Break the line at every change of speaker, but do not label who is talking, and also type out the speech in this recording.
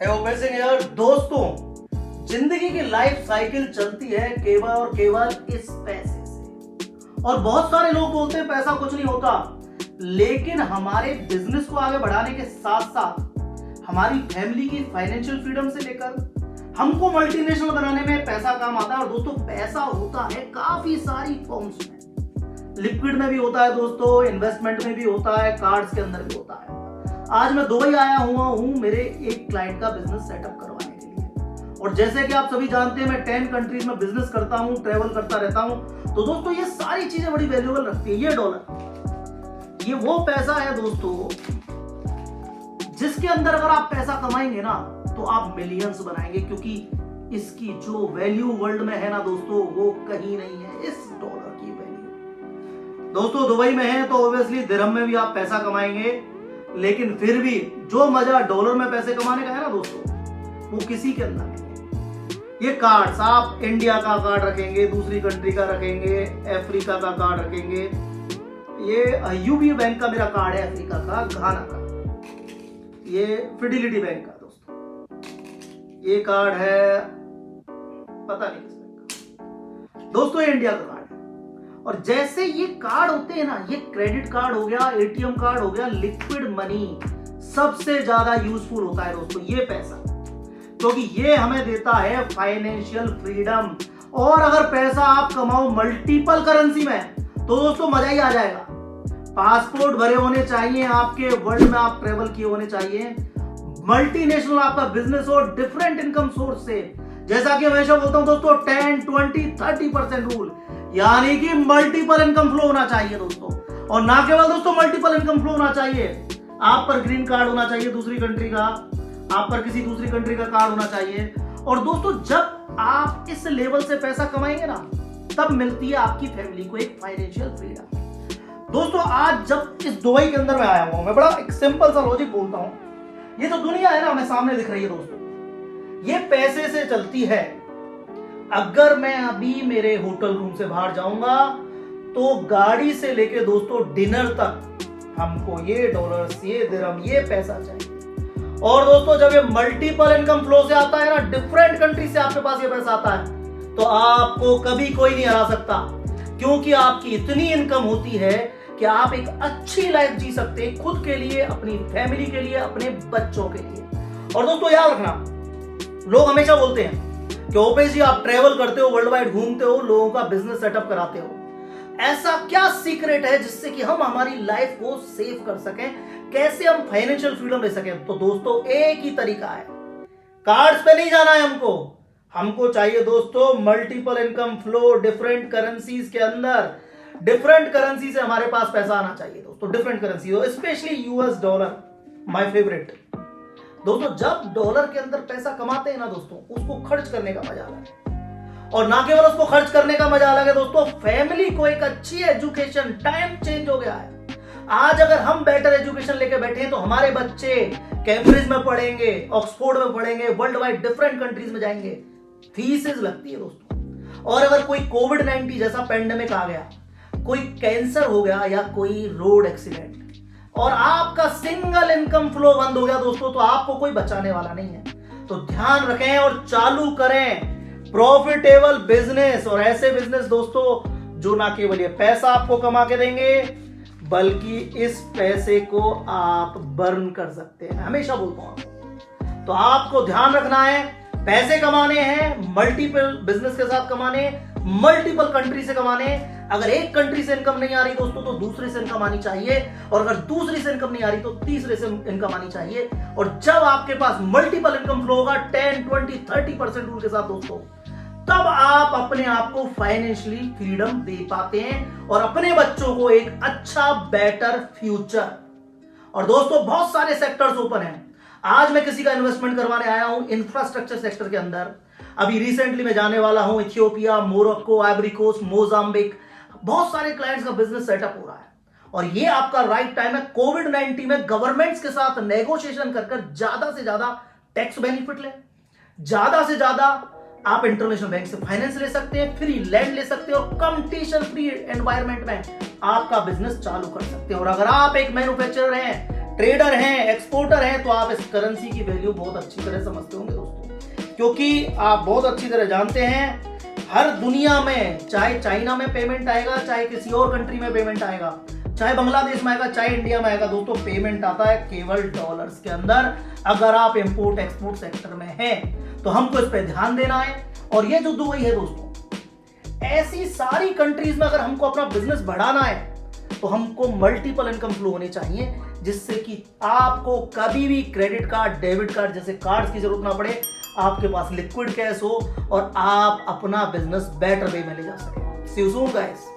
है ओपे सिंह यार। दोस्तों, जिंदगी की लाइफ साइकिल चलती है केवल और केवल इस पैसे से। और बहुत सारे लोग बोलते हैं पैसा कुछ नहीं होता, लेकिन हमारे बिजनेस को आगे बढ़ाने के साथ साथ हमारी फैमिली की फाइनेंशियल फ्रीडम से लेकर हमको मल्टीनेशनल बनाने में पैसा काम आता है। और दोस्तों, पैसा होता है काफी सारी फॉर्म्स में, लिक्विड में भी होता है दोस्तों, इन्वेस्टमेंट में भी होता है, कार्ड्स के अंदर भी होता है। आज मैं दुबई आया हुआ हूं मेरे एक क्लाइंट का बिजनेस सेटअप करवाने के लिए। और जैसे कि आप सभी जानते हैं, मैं 10 कंट्रीज में बिजनेस करता हूं, ट्रेवल करता रहता हूं। तो दोस्तों, ये सारी चीजें बड़ी वैल्यूएबल रखती है। ये डॉलर, ये वो पैसा है दोस्तों जिसके अंदर अगर आप पैसा कमाएंगे ना तो आप मिलियंस बनाएंगे, क्योंकि इसकी जो वैल्यू वर्ल्ड में है ना दोस्तों, वो कहीं नहीं है इस डॉलर की वैल्यू। दोस्तों, दुबई में है तो ऑब्वियसली दिरहम में भी आप पैसा कमाएंगे, लेकिन फिर भी जो मजा डॉलर में पैसे कमाने का है ना दोस्तों, वो किसी के अंदर नहीं है। ये कार्ड्स, आप इंडिया का कार्ड रखेंगे, दूसरी कंट्री का रखेंगे, अफ्रीका का कार्ड रखेंगे। ये यूबी बैंक का मेरा कार्ड है, अफ्रीका का, घाना का। ये फिडिलिटी बैंक का दोस्तों। ये कार्ड है पता नहीं किस बैंक का दोस्तों, ये इंडिया का कार्ड है। और जैसे ये कार्ड होते हैं ना, ये क्रेडिट कार्ड हो गया, एटीएम कार्ड हो गया, लिक्विड मनी सबसे ज्यादा यूजफुल होता है दोस्तों ये पैसा, क्योंकि ये हमें देता है फाइनेंशियल फ्रीडम। और अगर पैसा आप कमाओ मल्टीपल करेंसी में तो दोस्तों मजा ही आ जाएगा। पासपोर्ट भरे होने चाहिए आपके, वर्ल्ड में आप ट्रेवल किए होने चाहिए, मल्टीनेशनल आपका बिजनेस हो, डिफरेंट इनकम सोर्स से। जैसा कि हमेशा बोलता हूं दोस्तों, 10, 20, 30% रूल, यानी कि मल्टीपल इनकम फ्लो होना चाहिए दोस्तों। और ना केवल दोस्तों मल्टीपल इनकम फ्लो होना चाहिए, आप पर ग्रीन कार्ड होना चाहिए दूसरी कंट्री का, आप पर किसी दूसरी कंट्री का कार्ड होना चाहिए। और दोस्तों, जब आप इस लेवल से पैसा कमाएंगे ना, तब मिलती है आपकी फैमिली को एक फाइनेंशियल फ्रीडम। दोस्तों, आज जब इस दुबई के अंदर मैं आया हूं, मैं बड़ा एक सिंपल सा लॉजिक बोलता हूं। ये जो दुनिया है ना हमें सामने दिख रही है दोस्तों, ये पैसे से चलती है। अगर मैं अभी मेरे होटल रूम से बाहर जाऊंगा तो गाड़ी से लेके दोस्तों डिनर तक हमको ये डॉलर्स, ये दिरहम, ये पैसा चाहिए। और दोस्तों, जब ये मल्टीपल इनकम फ्लो से आता है ना, डिफरेंट कंट्री से आपके पास ये पैसा आता है, तो आपको कभी कोई नहीं हरा सकता, क्योंकि आपकी इतनी इनकम होती है कि आप एक अच्छी लाइफ जी सकते हैं, खुद के लिए, अपनी फैमिली के लिए, अपने बच्चों के लिए। और दोस्तों याद रखना, लोग हमेशा बोलते हैं कि ओपे जी आप ट्रेवल करते हो, वर्ल्ड वाइड घूमते हो, लोगों का बिजनेस सेटअप कराते हो, ऐसा क्या सीक्रेट है जिससे कि हम हमारी लाइफ को सेव कर सकें, कैसे हम फाइनेंशियल फ्रीडम ले सकें? तो दोस्तों, एक ही तरीका है, कार्ड्स पे नहीं जाना है हमको चाहिए दोस्तों multiple income flow, different currencies के अंदर, डिफरेंट करेंसी से हमारे पास पैसा आना चाहिए दोस्तों, different currency, specially US dollar, my favourite. दोस्तों, जब डॉलर के अंदर पैसा कमाते हैं ना दोस्तों, उसको खर्च करने का मजा अलग है। और ना केवल उसको खर्च करने का मजा अलग है दोस्तों, फैमिली को एक अच्छी एजुकेशन, टाइम चेंज हो गया है। आज अगर हम बेटर एजुकेशन लेके बैठे हैं तो हमारे बच्चे कैम्ब्रिज में पढ़ेंगे, ऑक्सफोर्ड में पढ़ेंगे, वर्ल्ड वाइड डिफरेंट कंट्रीज में जाएंगे, फीसेस लगती है दोस्तों। और अगर कोई कोविड-19 जैसा पेंडेमिक आ गया, कोई कैंसर हो गया या कोई रोड एक्सीडेंट, और आपका सिंगल इनकम फ्लो बंद हो गया दोस्तों, तो आपको कोई बचाने वाला नहीं है। तो ध्यान रखें और चालू करें प्रॉफिटेबल बिजनेस, और ऐसे बिजनेस दोस्तों जो ना केवल ये पैसा आपको कमा के देंगे, बल्कि इस पैसे को आप बर्न कर सकते हैं। हमेशा बोलता हूं, तो आपको ध्यान रखना है, पैसे कमाने हैं, मल्टीपल बिजनेस के साथ कमाने, मल्टीपल कंट्री से कमाने। अगर एक कंट्री से इनकम नहीं आ रही दोस्तों, तो दूसरे से इनकम आनी चाहिए, और अगर दूसरी से इनकम नहीं आ रही तो तीसरे से इनकम आनी चाहिए। और जब आपके पास मल्टीपल इनकम फ्लो होगा 10, 20, 30% रूल के साथ दोस्तों, तब आप अपने आप को फाइनेंशियली फ्रीडम दे पाते हैं और अपने बच्चों को एक अच्छा बेटर फ्यूचर। और दोस्तों, बहुत सारे सेक्टर्स ओपन हैं। आज मैं किसी का इन्वेस्टमेंट करवाने आया हूं इंफ्रास्ट्रक्चर सेक्टर के अंदर। अभी रिसेंटली मैं जाने वाला हूं Ethiopia, Morocco, Ivory Coast, Mozambique, बहुत सारे क्लाइंट्स का बिजनेस सेटअप हो रहा है। और ये आपका राइट टाइम है। कोविड-19 में गवर्नमेंट्स के साथ नेगोशिएशन कर ज्यादा से ज्यादा टैक्स बेनिफिट ले, ज्यादा से ज्यादा आप इंटरनेशनल बैंक से फाइनेंस ले सकते हैं, फ्री लैंड ले सकते हैं, और कंपटीशन फ्री एनवायरनमेंट में आपका बिजनेस चालू कर सकते हैं। और अगर आप एक मैन्युफैक्चरर हैं, ट्रेडर हैं, एक्सपोर्टर हैं, तो आप इस करेंसी की वैल्यू बहुत अच्छी तरह समझते होंगे दोस्तों, क्योंकि आप बहुत अच्छी तरह जानते हैं हर दुनिया में, चाहे चाइना में पेमेंट आएगा, चाहे किसी और कंट्री में पेमेंट आएगा, चाहे बांग्लादेश में आएगा, चाहे इंडिया में आएगा दोस्तों, पेमेंट आता है केवल डॉलर्स के अंदर। अगर आप इंपोर्ट एक्सपोर्ट सेक्टर में हैं तो हमको इस पे ध्यान देना है। और ये जो दुबई है दोस्तों, ऐसी सारी कंट्रीज में अगर हमको अपना बिजनेस बढ़ाना है तो हमको मल्टीपल इनकम फ्लो होने चाहिए, जिससे कि आपको कभी भी क्रेडिट कार्ड, डेबिट कार्ड जैसे कार्ड्स की जरूरत ना पड़े, आपके पास लिक्विड कैश हो और आप अपना बिजनेस बेटर वे में ले जा सके। सी यू सून गाइस।